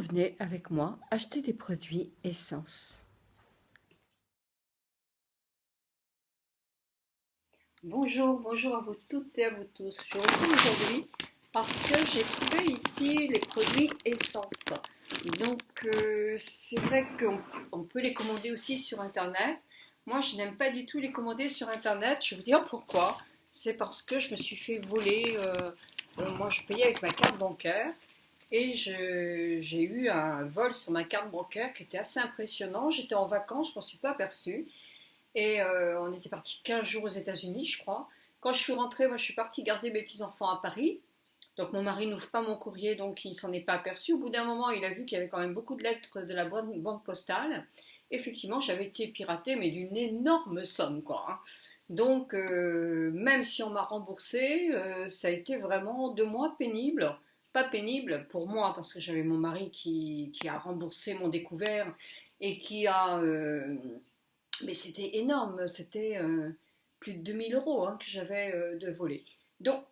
venez avec moi acheter des produits Essence. Bonjour, bonjour à vous toutes et à vous tous. Je reviens aujourd'hui parce que j'ai trouvé ici les produits Essence. Donc c'est vrai qu'on peut les commander aussi sur Internet. Moi je n'aime pas du tout les commander sur Internet. Je vais vous dire pourquoi. C'est parce que je me suis fait voler. Moi je payais avec ma carte bancaire. Et j'ai eu un vol sur ma carte bancaire qui était assez impressionnant. J'étais en vacances, je m'en suis pas aperçue. Et on était parti 15 jours aux États-Unis, je crois. Quand je suis rentrée, moi je suis partie garder mes petits-enfants à Paris. Donc mon mari n'ouvre pas mon courrier, donc il s'en est pas aperçu. Au bout d'un moment, il a vu qu'il y avait quand même beaucoup de lettres de la banque postale. Effectivement, j'avais été piratée, mais d'une énorme somme, quoi, hein. Donc, même si on m'a remboursé, ça a été vraiment 2 mois pénibles. Pas pénible pour moi, parce que j'avais mon mari qui a remboursé mon découvert et qui a... mais c'était énorme, c'était plus de 2 000 € hein, que j'avais de voler. Donc,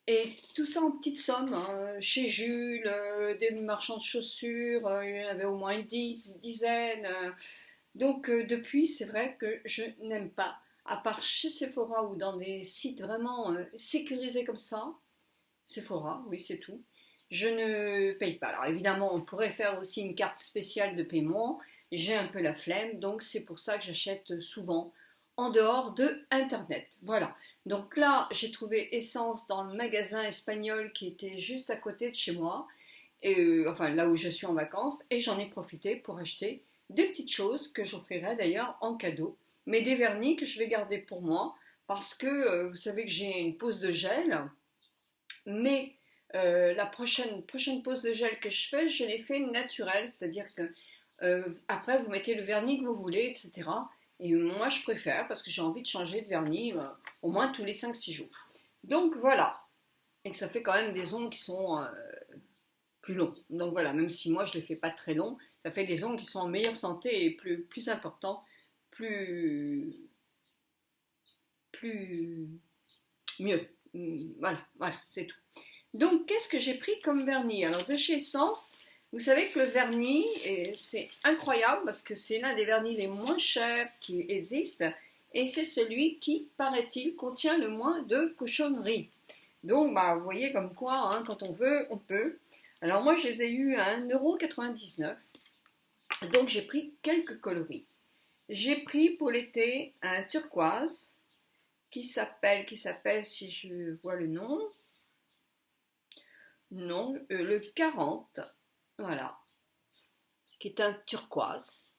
et tout ça en petites sommes, hein, chez Jules, des marchands de chaussures, il y en avait au moins une dizaine. Donc depuis, c'est vrai que je n'aime pas, à part chez Sephora ou dans des sites vraiment sécurisés comme ça, Sephora, oui c'est tout, je ne paye pas. Alors évidemment, on pourrait faire aussi une carte spéciale de paiement, j'ai un peu la flemme, donc c'est pour ça que j'achète souvent en dehors de Internet. Voilà. Donc là, j'ai trouvé Essence dans le magasin espagnol qui était juste à côté de chez moi, et, enfin là où je suis en vacances, et j'en ai profité pour acheter des petites choses que j'offrirai d'ailleurs en cadeau, mais des vernis que je vais garder pour moi, parce que vous savez que j'ai une pose de gel, mais la prochaine pose de gel que je fais, je l'ai fait naturelle, c'est-à-dire que après vous mettez le vernis que vous voulez, etc. Et moi je préfère parce que j'ai envie de changer de vernis au moins tous les 5-6 jours. Donc voilà, et que ça fait quand même des ongles qui sont plus longs. Donc voilà, même si moi je ne les fais pas très longs, ça fait des ongles qui sont en meilleure santé et plus important, plus, plus mieux. Voilà, voilà, c'est tout. Donc, qu'est-ce que j'ai pris comme vernis? Alors, de chez Essence, vous savez que le vernis, c'est incroyable parce que c'est l'un des vernis les moins chers qui existent et c'est celui qui, paraît-il, contient le moins de cochonneries. Donc, bah, vous voyez comme quoi, hein, quand on veut, on peut. Alors, moi, je les ai eus à 1,99 €. Donc, j'ai pris quelques coloris. J'ai pris pour l'été un turquoise qui s'appelle, si je vois le nom, non, le 40, voilà, qui est un turquoise.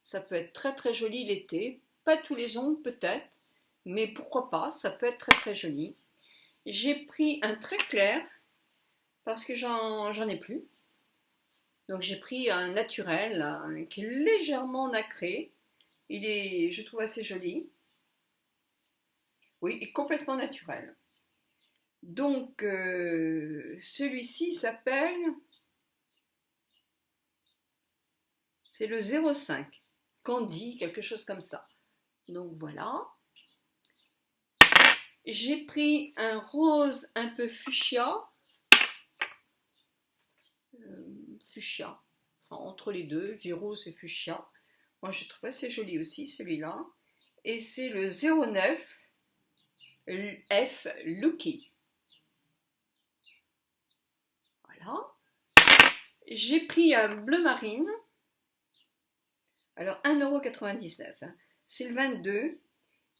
Ça peut être très très joli l'été, pas tous les ongles peut-être, mais pourquoi pas, ça peut être très très joli. J'ai pris un très clair, parce que j'en ai plus. Donc j'ai pris un naturel qui est légèrement nacré. Il est, je trouve, assez joli. Oui, et complètement naturel. Donc celui-ci s'appelle, c'est le 05, Candy, quelque chose comme ça. Donc voilà. J'ai pris un rose un peu fuchsia, fuchsia, enfin, entre les deux, vie rose et fuchsia. Moi je trouve assez joli aussi celui-là. Et c'est le 09 F Lucky. Voilà. J'ai pris un bleu marine. Alors 1,99 €, hein. C'est le 22.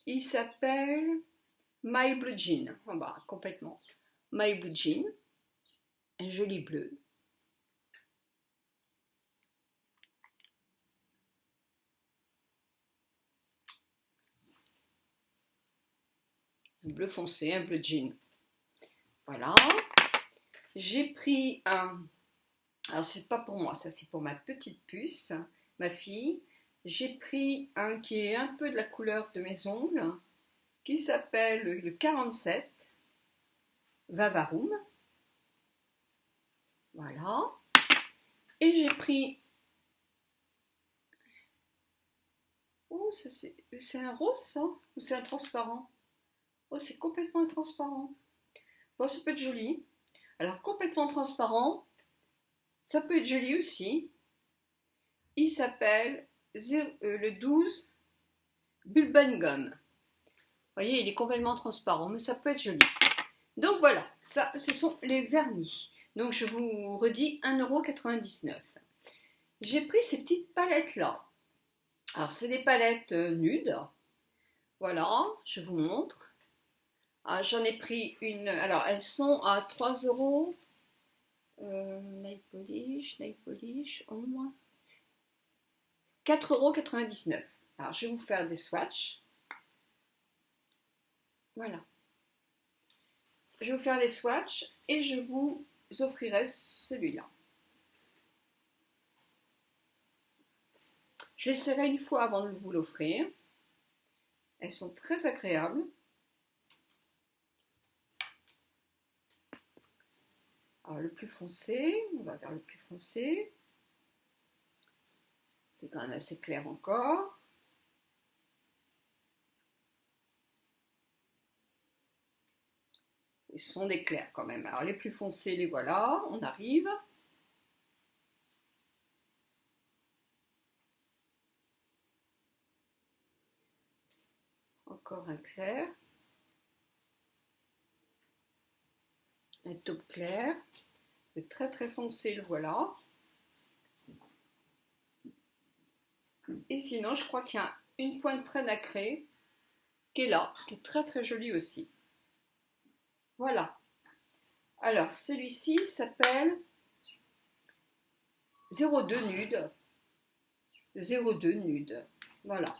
Il s'appelle My Blue Jean. Oh bah, complètement. My Blue Jean. Un joli bleu. Un bleu foncé, un bleu jean. Voilà. J'ai pris un. Alors, c'est pas pour moi, ça c'est pour ma petite puce, ma fille. J'ai pris un qui est un peu de la couleur de mes ongles, qui s'appelle le 47 Vavarum. Voilà. Et j'ai pris. Oh, c'est un rose ça? Ou c'est un transparent? Oh, c'est complètement transparent. Bon, ça peut être joli. Alors, complètement transparent, Ça peut être joli aussi. Il s'appelle le 12 Bulban Gum. Vous voyez, il est complètement transparent, mais ça peut être joli. Donc voilà, ça, ce sont les vernis. Donc je vous redis 1,99 €. J'ai pris ces petites palettes-là. Alors, c'est des palettes nudes. Voilà, je vous montre. Ah, j'en ai pris une. Alors, elles sont à 3 €. Nail polish, au moins. 4,99 €. Alors, je vais vous faire des swatchs. Voilà. Je vais vous faire des swatchs et je vous offrirai celui-là. J'essaierai une fois avant de vous l'offrir. Elles sont très agréables. Alors le plus foncé, on va vers le plus foncé. C'est quand même assez clair encore. Ils sont des clairs quand même. Alors les plus foncés, les voilà, on arrive. Encore un clair. Un taupe clair. Le très très foncé, le voilà. Et sinon, je crois qu'il y a une pointe très nacrée qui est là, qui est très très jolie aussi. Voilà. Alors, celui-ci s'appelle 02 Nude. 02 Nude. Voilà.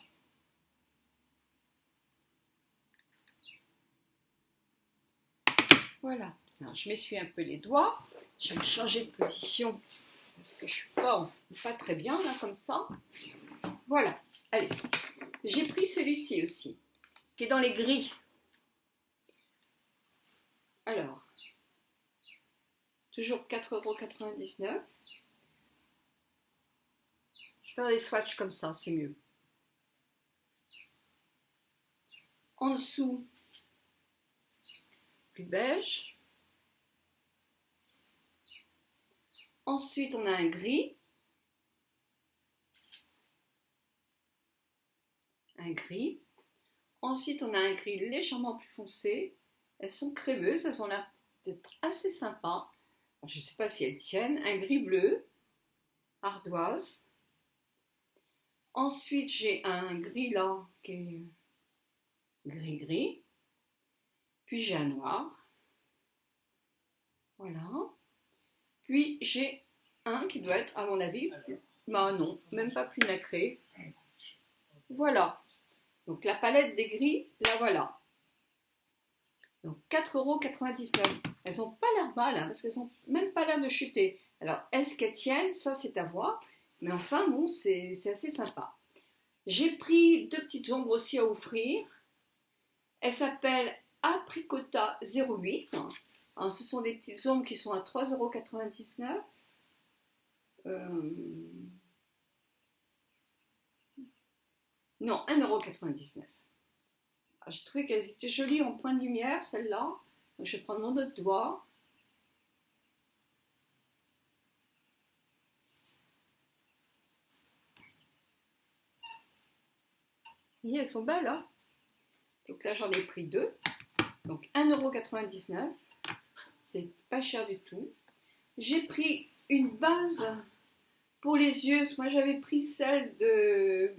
Voilà. Alors, je m'essuie un peu les doigts. Je vais changer de position parce que je suis pas très bien là comme ça. Voilà. Allez. J'ai pris celui-ci aussi, qui est dans les gris. Alors, toujours 4,99 €. Je vais faire des swatchs comme ça, c'est mieux. En dessous, plus beige. Ensuite, on a un gris. Un gris. Ensuite, on a un gris légèrement plus foncé. Elles sont crémeuses, elles ont l'air d'être assez sympas. Alors, je ne sais pas si elles tiennent. Un gris bleu, ardoise. Ensuite, j'ai un gris là, qui est gris-gris. Puis j'ai un noir. Voilà. Puis j'ai un qui doit être, à mon avis, bah non, même pas plus nacré. Voilà. Donc la palette des gris, la voilà. Donc 4,99 €. Elles n'ont pas l'air mal, hein, parce qu'elles n'ont même pas l'air de chuter. Alors, est-ce qu'elles tiennent? Ça, c'est à voir. Mais enfin, bon, c'est assez sympa. J'ai pris deux petites ombres aussi à offrir. Elles s'appellent Apricota 08. Alors, ce sont des petites ombres qui sont à 3,99 €. Non, 1,99 €. J'ai trouvé qu'elles étaient jolies en point de lumière, celles-là. Je vais prendre mon autre doigt. Et elles sont belles, hein? Donc là, j'en ai pris deux. Donc 1,99 €. C'est pas cher du tout. J'ai pris une base pour les yeux. Moi, j'avais pris celle de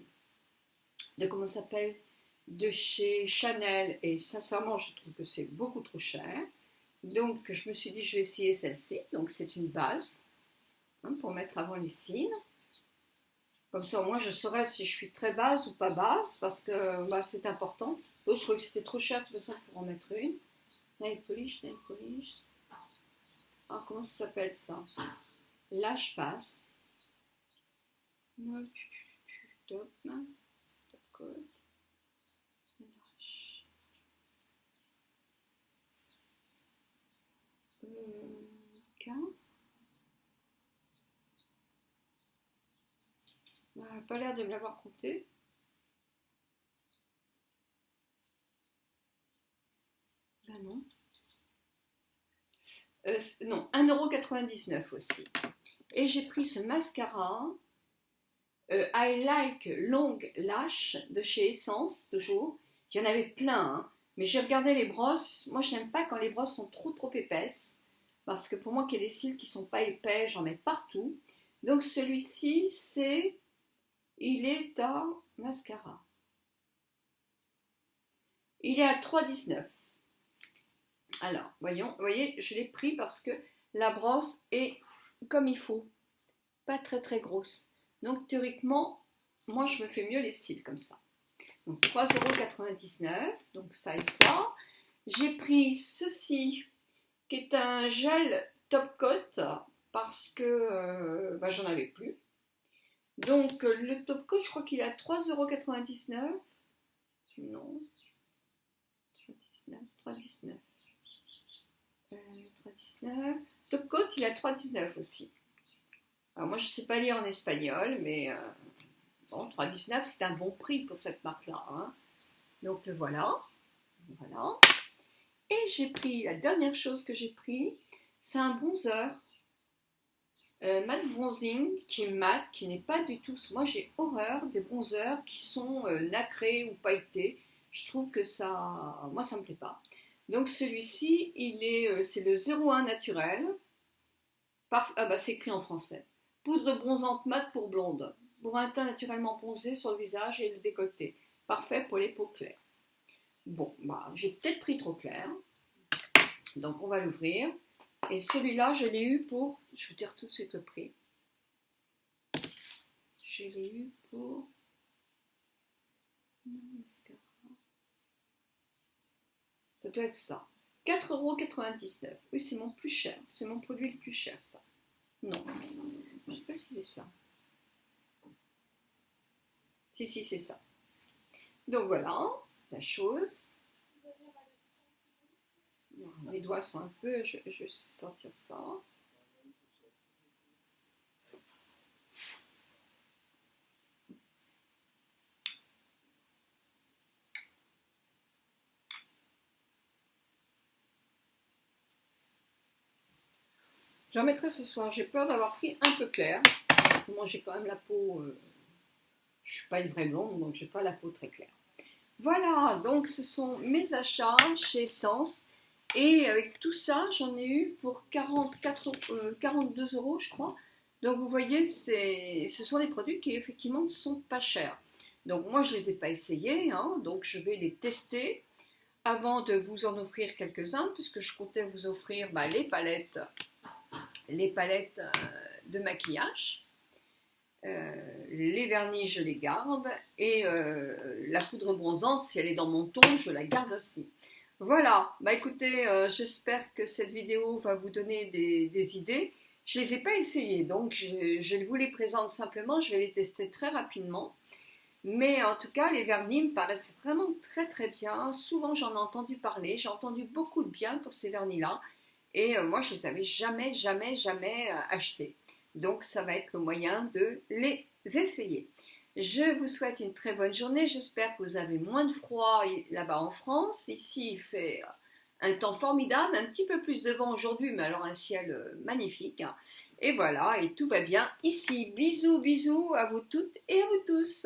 comment ça s'appelle, de chez Chanel, et sincèrement je trouve que c'est beaucoup trop cher, donc je me suis dit je vais essayer celle-ci. Donc c'est une base, hein, pour mettre avant les cils, comme ça au moins je saurai si je suis très base ou pas base, parce que bah, c'est important. D'autres je trouvais que c'était trop cher de toute façon pour en mettre une. Nail polish. Ah, comment ça s'appelle ça? Là je passe. Top. Pas l'air de me l'avoir compté. Ben non. Non, 1,99 € aussi. Et j'ai pris ce mascara I Like Long Lash de chez Essence, toujours. Il y en avait plein, hein. Mais j'ai regardé les brosses. Moi, je n'aime pas quand les brosses sont trop épaisses. Parce que pour moi, qu'il y ait des cils qui ne sont pas épais, j'en mets partout. Donc celui-ci, il est à mascara. Il est à 3,19. Alors, voyons, vous voyez, je l'ai pris parce que la brosse est comme il faut. Pas très grosse. Donc théoriquement, moi je me fais mieux les cils comme ça. Donc 3,99 €, donc ça et ça. J'ai pris ceci, qui est un gel top coat, parce que j'en avais plus. Donc le top coat, je crois qu'il est à 3,99 €. Non, 3,19 €. 3,19 €. Top coat, il est à 3,19 € aussi. Alors moi, je ne sais pas lire en espagnol, mais bon, 3,19 €, c'est un bon prix pour cette marque-là, hein. Donc voilà. Et j'ai pris, la dernière chose que j'ai pris, c'est un bronzer matte bronzing qui est mat, qui n'est pas du tout... Moi, j'ai horreur des bronzers qui sont nacrés ou pailletés. Je trouve que ça... Moi, ça ne me plaît pas. Donc celui-ci, c'est le 01 naturel. C'est écrit en français. Poudre bronzante mat pour blonde. Pour un teint naturellement bronzé sur le visage et le décolleté. Parfait pour les peaux claires. Bon, j'ai peut-être pris trop clair. Donc on va l'ouvrir. Et celui-là, je l'ai eu pour... Je vais vous dire tout de suite le prix. Je l'ai eu pour... Ça doit être ça. 4,99 €. Oui, c'est mon plus cher. C'est mon produit le plus cher, ça. Non. Je ne sais pas si c'est ça. Si, c'est ça. Donc voilà, la chose. Les doigts sont un peu... Je vais sortir ça. J'en mettrai ce soir. J'ai peur d'avoir pris un peu clair. Parce que moi, j'ai quand même la peau... je ne suis pas une vraie blonde, donc je n'ai pas la peau très claire. Voilà, donc ce sont mes achats chez Essence. Et avec tout ça, j'en ai eu pour 42 € je crois. Donc vous voyez, ce sont des produits qui effectivement ne sont pas chers. Donc moi, je ne les ai pas essayés, hein, donc je vais les tester avant de vous en offrir quelques-uns, puisque je comptais vous offrir les palettes de maquillage. Les vernis, je les garde. Et la poudre bronzante, si elle est dans mon ton, je la garde aussi. Voilà, écoutez, j'espère que cette vidéo va vous donner des idées. Je ne les ai pas essayées, donc je vous les présente simplement, je vais les tester très rapidement. Mais en tout cas, les vernis me paraissent vraiment très bien. Souvent, j'en ai entendu parler, j'ai entendu beaucoup de bien pour ces vernis-là. Et moi, je ne les avais jamais achetés. Donc, ça va être le moyen de les essayer. Je vous souhaite une très bonne journée. J'espère que vous avez moins de froid là-bas en France. Ici, il fait un temps formidable, un petit peu plus de vent aujourd'hui, mais alors un ciel magnifique. Et voilà, et tout va bien ici. Bisous à vous toutes et à vous tous.